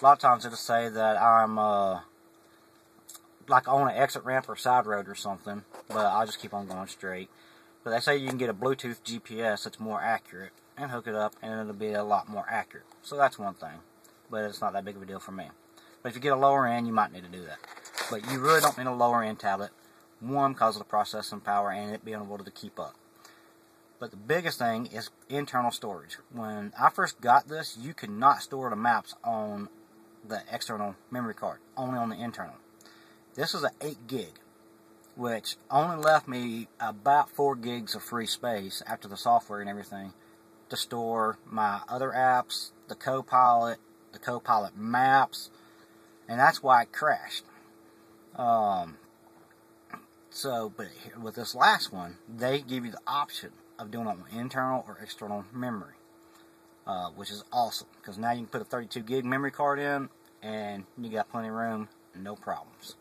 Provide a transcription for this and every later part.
A lot of times it'll say that I'm like on an exit ramp or side road or something, but I'll just keep on going straight. But they say you can get a Bluetooth GPS that's more accurate and hook it up, and it'll be a lot more accurate. So that's one thing, but it's not that big of a deal for me. But if you get a lower end, you might need to do that. But you really don't need a lower end tablet. One, because of the processing power and it being able to keep up. But the biggest thing is internal storage. When I first got this, you could not store the maps on the external memory card, only on the internal. This is an 8 gig, which only left me about 4 gigs of free space after the software and everything to store my other apps, the Copilot maps, and that's why it crashed. But with this last one, they give you the option of doing it on internal or external memory, which is awesome, because now you can put a 32 gig memory card in, and you got plenty of room, no problems.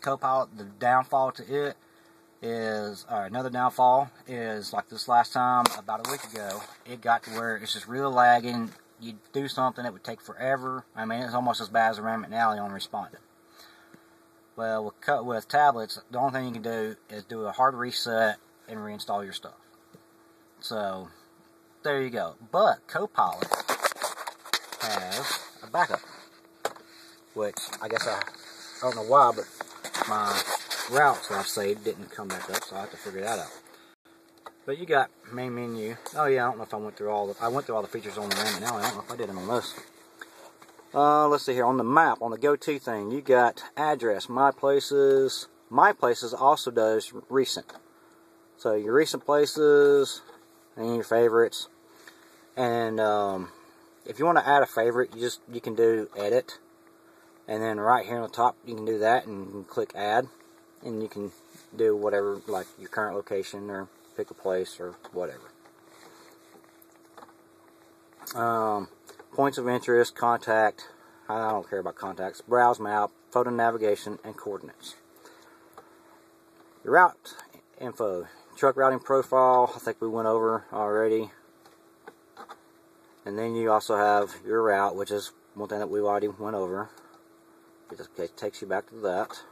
Copilot, the downfall to it is, another downfall is, like this last time, about a week ago, it got to where it's just really lagging. You'd do something, it would take forever. I mean, it's almost as bad as Rand McNally on responding. Well, with tablets, the only thing you can do is do a hard reset and reinstall your stuff. So, there you go. But Copilot has a backup, which I guess I don't know why, but my routes that I've saved didn't come back up, so I have to figure that out. But you got main menu. Oh yeah, I don't know if I went through all the features on the Rand McNally. I don't know if I did it on this. Let's see here, on the map, on the go-to thing, you got address, my places. My places also does recent. So your recent places and your favorites. And if you want to add a favorite, you can do edit. And then right here on the top, you can do that and you can click add. And you can do whatever, like your current location or pick a place or whatever. Points of interest, contact, I don't care about contacts, browse map, photo navigation, and coordinates. Your route info, truck routing profile, I think we went over already. And then you also have your route, which is one thing that we already went over. It takes you back to that.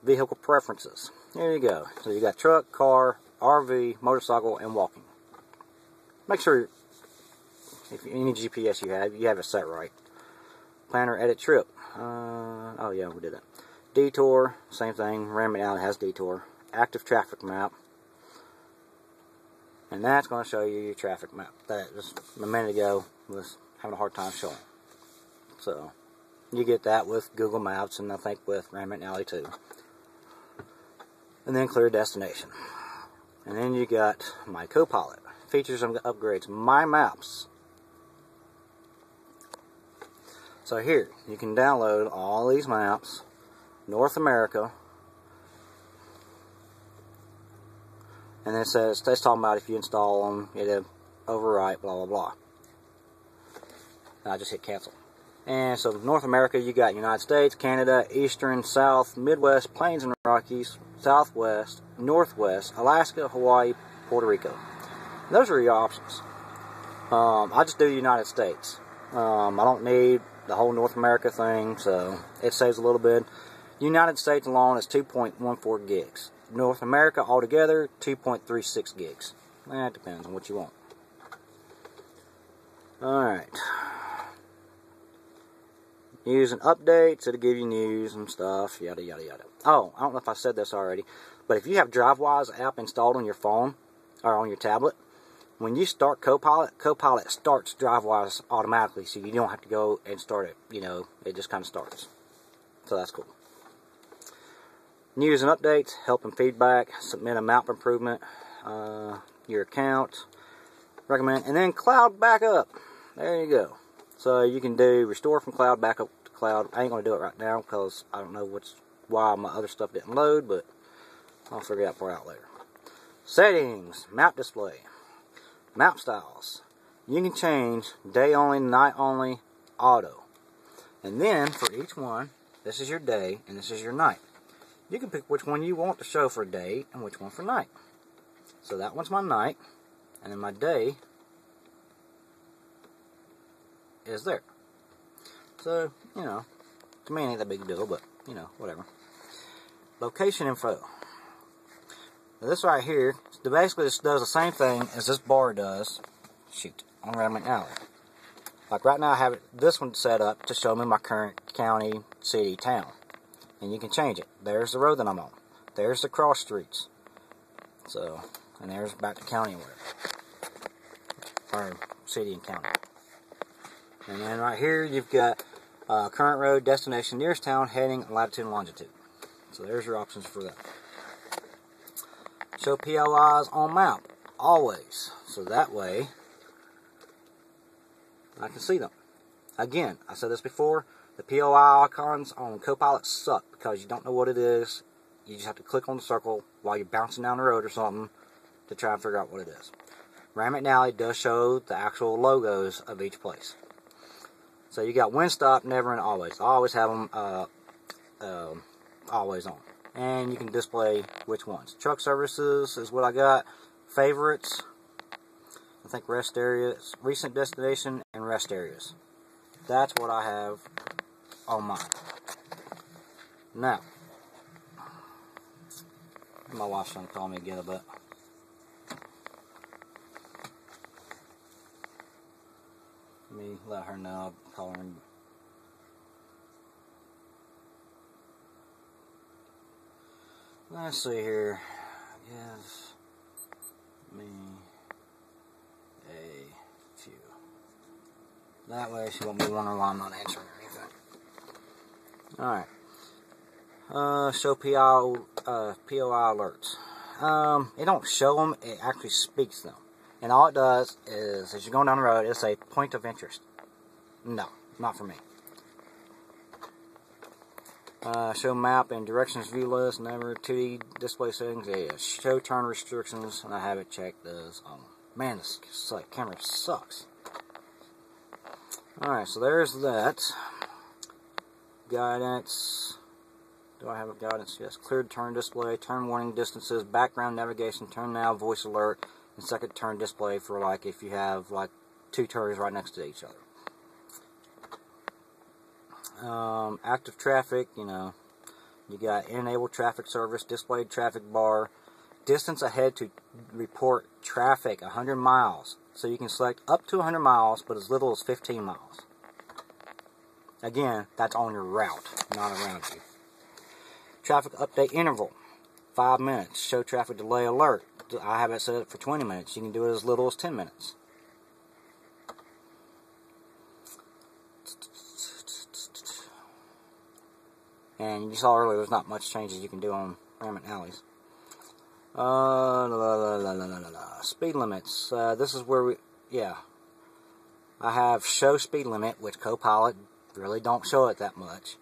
Vehicle preferences. There you go. So you got truck, car, RV, motorcycle, and walking. Make sure, if any GPS you have it set right. Plan or edit trip. Oh yeah, we did that. Detour, same thing. Rand McNally has detour. Active traffic map. And that's going to show you your traffic map. That just a minute ago was having a hard time showing. So, you get that with Google Maps, and I think with Rand McNally too. And then clear destination. And then you got my Copilot. Features and upgrades. My maps. So here, you can download all these maps. North America. And then it says, it's talking about if you install them, it'll overwrite, blah, blah, blah. And I just hit cancel. And so North America, you got United States, Canada, Eastern, South, Midwest, Plains and Rockies, Southwest, Northwest, Alaska, Hawaii, Puerto Rico. And those are your options. I just do the United States. I don't need the whole North America thing, so it saves a little bit. United States alone is 2.14 gigs. North America altogether, 2.36 gigs. That depends on what you want. Alright. News and updates, it'll give you news and stuff, yada yada yada. Oh, I don't know if I said this already, but if you have DriveWise app installed on your phone, or on your tablet, when you start Copilot, Copilot starts DriveWise automatically, so you don't have to go and start it, it just kind of starts. So that's cool. News and updates, help and feedback, submit a map improvement, your account, recommend, and then cloud backup. There you go. So you can do restore from cloud backup to cloud. I ain't going to do it right now because I don't know why my other stuff didn't load, but I'll figure that part out later. Settings, map display, map styles. You can change day only, night only, auto. And then for each one, this is your day and this is your night. You can pick which one you want to show for day and which one for night. So that one's my night, and then my day is there. So, you know, to me it ain't that big a deal, but, you know, whatever. Location info. Now this right here, basically this does the same thing as this bar does, on Rand McNally. Like right now I have this one set up to show me my current county, city, town. And you can change it. There's the road that I'm on. There's the cross streets. So, and there's back to county where. Or city and county. And then right here you've got current road, destination, nearest town, heading, latitude and longitude. So there's your options for that. Show POIs on map, always. So that way, I can see them. Again, I said this before, the POI icons on Copilot suck because you don't know what it is. You just have to click on the circle while you're bouncing down the road or something to try and figure out what it is. Rand McNally does show the actual logos of each place. So you got when, stop, never, and always. I always have them always on. And you can display which ones. Truck services is what I got. Favorites. I think rest areas. Recent destination and rest areas. That's what I have on mine. Now, my wife's trying to call me again, but let me let her know. I'll call her in. Let's see here. Give me a few. That way she won't be wondering why I'm not answering or anything. Alright. Show POI alerts. It don't show them, it actually speaks them. And all it does is, as you're going down the road, it'll say point of interest. No, not for me. Show map and directions view list, never 2D display settings, yeah. Show turn restrictions, and I have it checked as, man, this camera sucks. Alright, so there's that. Guidance. Do I have a guidance? Yes. Cleared turn display, turn warning distances, background navigation, turn now, voice alert, and second turn display for like if you have like two turns right next to each other. Active traffic, you know, you got enable traffic service, displayed traffic bar, distance ahead to report traffic 100 miles. So you can select up to 100 miles, but as little as 15 miles. Again, that's on your route, not around you. Traffic update interval, 5 minutes. Show traffic delay alert. I have it set up for 20 minutes. You can do it as little as 10 minutes. And you saw earlier there's not much changes you can do on Rand McNally's. Speed limits. This is where I have show speed limit, which Copilot really don't show it that much.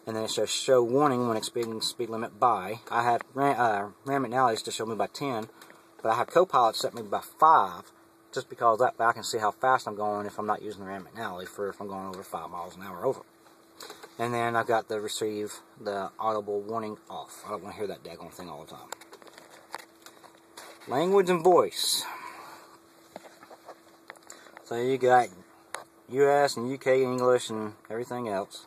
And then it shows show warning when exceeding speed limit by. I have Rand McNally's to show me by 10, but I have Copilot set me by 5, just because that way I can see how fast I'm going if I'm not using the Rand McNally for if I'm going over 5 miles an hour over. And then I've got the audible warning off. I don't want to hear that daggone thing all the time. Language and voice. So you got US and UK English and everything else.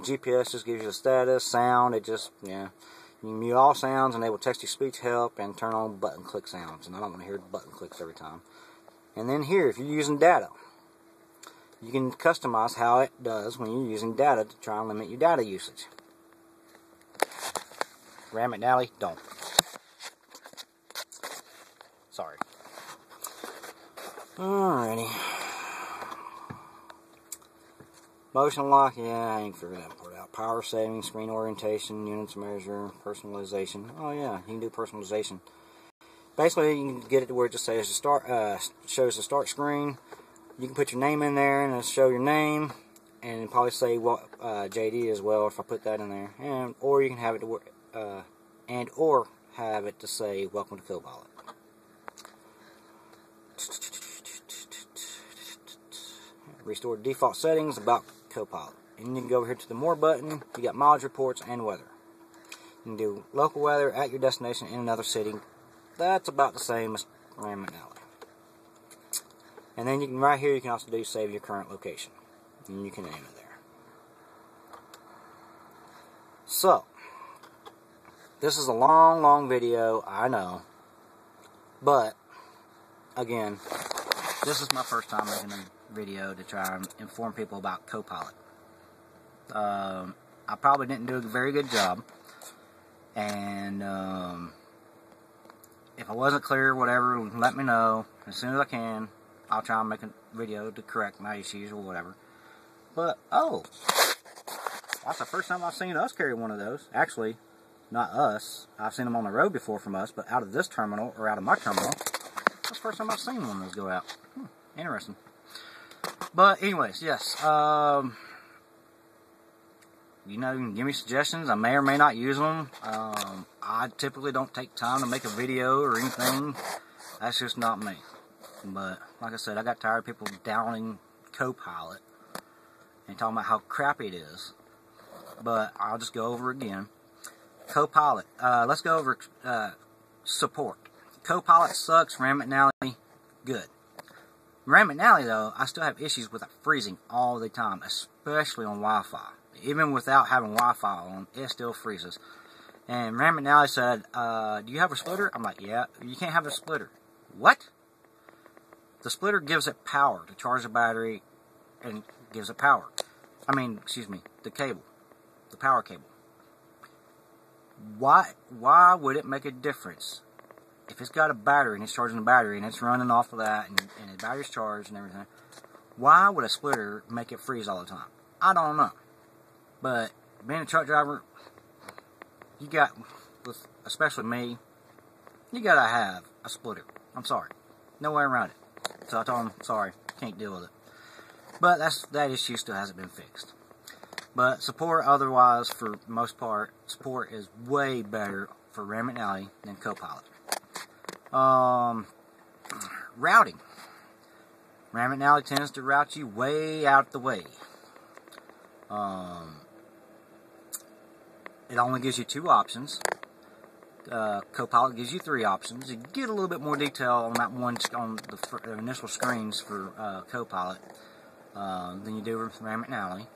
GPS just gives you the status, sound, it just, you can mute all sounds, enable text-to-speech help, and turn on button click sounds. And I don't want to hear button clicks every time. And then here, if you're using data, you can customize how it does when you're using data to try and limit your data usage. Rand McNally, don't. Sorry. Alrighty. Motion lock, I ain't figured that part out. Power saving, screen orientation, units measure, personalization. Oh yeah, you can do personalization. Basically, you can get it to where it just says shows the start screen. You can put your name in there and it'll show your name, and it'll probably say what JD as well if I put that in there. And or you can have it to where, or have it to say welcome to Copilot. Restore default settings about Copilot. And you can go over here to the more button. You got mileage reports and weather. You can do local weather at your destination in another city. That's about the same as Rand McNally. And then you can, right here, you can also do save your current location. And you can name it there. So, this is a long video, I know. But, again, this is my first time making a video to try and inform people about Copilot. I probably didn't do a very good job. And, if I wasn't clear, whatever, let me know. As soon as I can, I'll try and make a video to correct my issues or whatever. But, oh, that's the first time I've seen us carry one of those. Actually, not us. I've seen them on the road before from us, but out of this terminal, or out of my terminal, that's the first time I've seen one of those go out. Interesting. But, anyways, yes. You know, you can give me suggestions. I may or may not use them. I typically don't take time to make a video or anything. That's just not me. But, like I said, I got tired of people downing Copilot and talking about how crappy it is. But I'll just go over again. Copilot. Let's go over support. Copilot sucks. Rand McNally, good. Rand McNally, though, I still have issues with it freezing all the time, especially on Wi-Fi. Even without having Wi-Fi on, it still freezes. And Rand McNally said, do you have a splitter? I'm like, yeah. You can't have a splitter. What? The splitter gives it power to charge the battery and gives it power. I mean, excuse me, the cable. The power cable. Why would it make a difference? If it's got a battery and it's charging the battery and it's running off of that and the battery's charged and everything, why would a splitter make it freeze all the time? I don't know. But being a truck driver, you got, especially me, you gotta have a splitter. I'm sorry. No way around it. So I told him, sorry, can't deal with it. But that issue still hasn't been fixed. But support otherwise, for the most part, support is way better for Rand McNally than Copilot. Routing. Rand McNally tends to route you way out the way. It only gives you 2 options. Copilot gives you 3 options. You get a little bit more detail on that one on the initial screens for Copilot than you do with Rand McNally.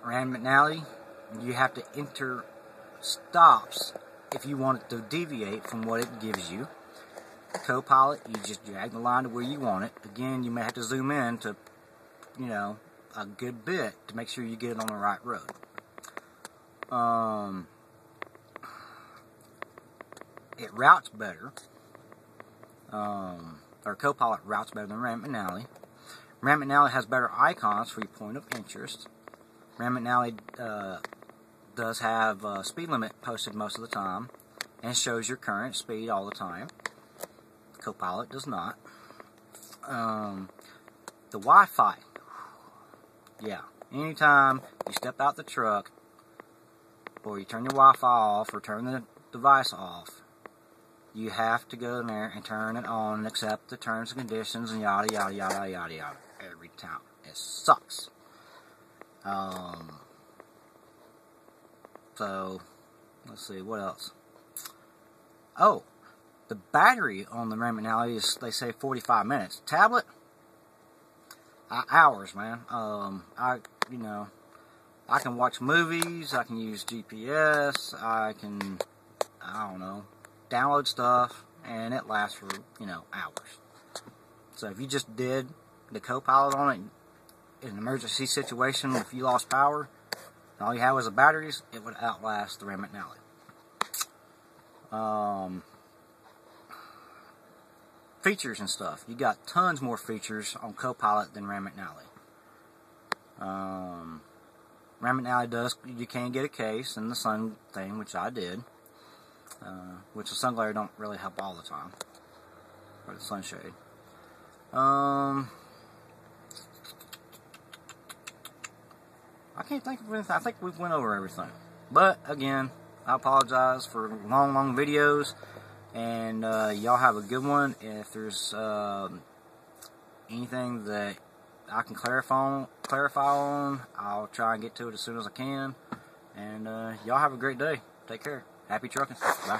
Rand McNally, you have to enter stops if you want it to deviate from what it gives you. Copilot, you just drag the line to where you want it. Again, you may have to zoom in to, you know, a good bit to make sure you get it on the right road. It routes better. Or Copilot routes better than Rand McNally. Rand McNally has better icons for your point of interest. Rand McNally does have speed limit posted most of the time and shows your current speed all the time. Copilot does not. The Wi-Fi. Yeah. Anytime you step out the truck or you turn your Wi-Fi off or turn the device off, you have to go in there and turn it on and accept the terms and conditions and yada yada yada yada yada every time. It sucks. So, let's see, what else? Oh, the battery on the Rand McNally is, they say, 45 minutes. Tablet? Hours, man. I can watch movies, I can use GPS, I can, I don't know, download stuff, and it lasts for, hours. So if you just did the Copilot on it in an emergency situation, if you lost power, and all you had was the batteries, it would outlast the Rand McNally. Features and stuff. You got tons more features on Copilot than Rand McNally. Rand McNally does, you can get a case and the sun thing, which I did. Which the sun glare don't really help all the time. Or the sunshade. I can't think of anything. I think we've went over everything. But, again, I apologize for long videos. And y'all have a good one. If there's anything that I can clarify on, I'll try and get to it as soon as I can. And y'all have a great day. Take care. Happy trucking. Bye.